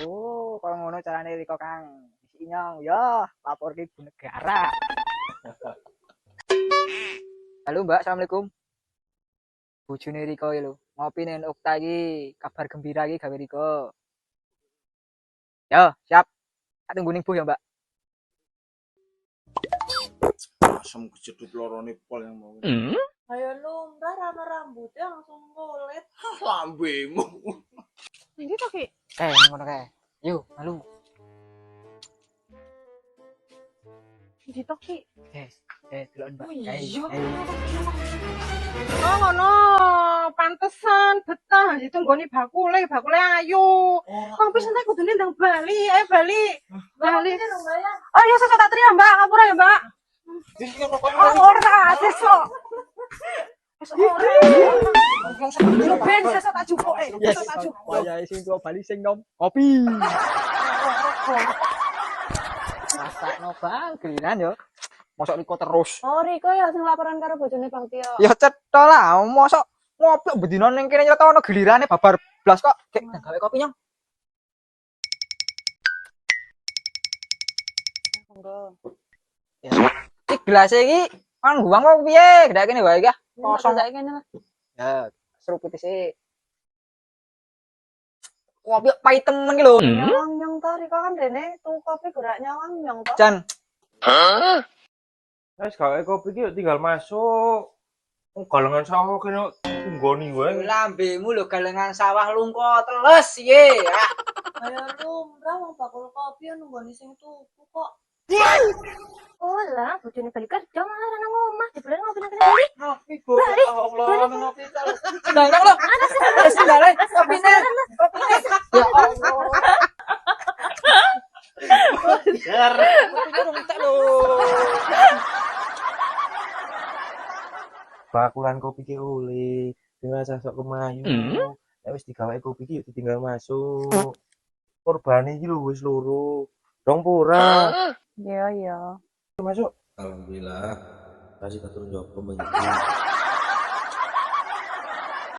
Oh, kalau ngono carane Riko Kang. Isi nyong, yo lapor ke Ibu Negara. Halo Mbak, Assalamualaikum. Bojone Riko iki lho, ngopi nen Okta iki, kabar gembira iki gawe Riko. Yo, siap. Tak tunggu ning Bu ya, Mbak. Asam kejedut lorone pol yang mau. Ayo lumrah rame rambutnya langsung ngulit. Lambemu. Ini tuh Ki. Ngono kae. Yo, halo. Ini tuh Ki. Delok Mbak. Iya. Oh ngono, pantesan betah itu nggone bakule ayu. Kok bisa entek kudune ndang Bali, Bali. Bali. Oh iya sesuk tak terima Mbak, ngapura ya Mbak. Oh ora, sesuk. Ben sesuk tak jupuk sesuk tak jupuk. Wayahe sing tuwa Bali sing nom kopi. Rasakno Bang, giliran yo. Mosok Riko terus. Oh Riko ya sing laporan karo bojone Bang Tio. Ya cetha lah, mosok ngopi bedino ning kene nyetono gilirane babar blas kok. Gek gawe kopi nyong. Monggo. Ya. Iki gelas iki kan guang kok piye? Gedhe kene wae iki. Kosong saiki kene lah. ya, seruput sih. Kopi pahit temen iki lho. Nyong to Riko kan rene tuku kopi gerak nyong to. Jan. Wes gawe kopi iki tinggal masuk. Galengan sawah kene nggoni wae. Lambemu lho galengan sawah lungko teles piye. Ayo lumrah wong bakul kopi nunggoni sing tuku kok. Oh lah, bojone balik kerja malah nang omah, dibeler ngopi nang kene balik. Ngopi Bu. Allah, ngopi terus. Sendalnya lho. Sendalnya kopine. Ya Allah. Jar. Kopi entek lho. Bakulan kopi ki oleh dengan sosok kemayu. Nek wis digawe kopi ki ditinggal masuk. Korbane iki lho wis loro. Dong pura. Iya. Masuk. Alhamdulillah, kasih keturun jawab pembantu.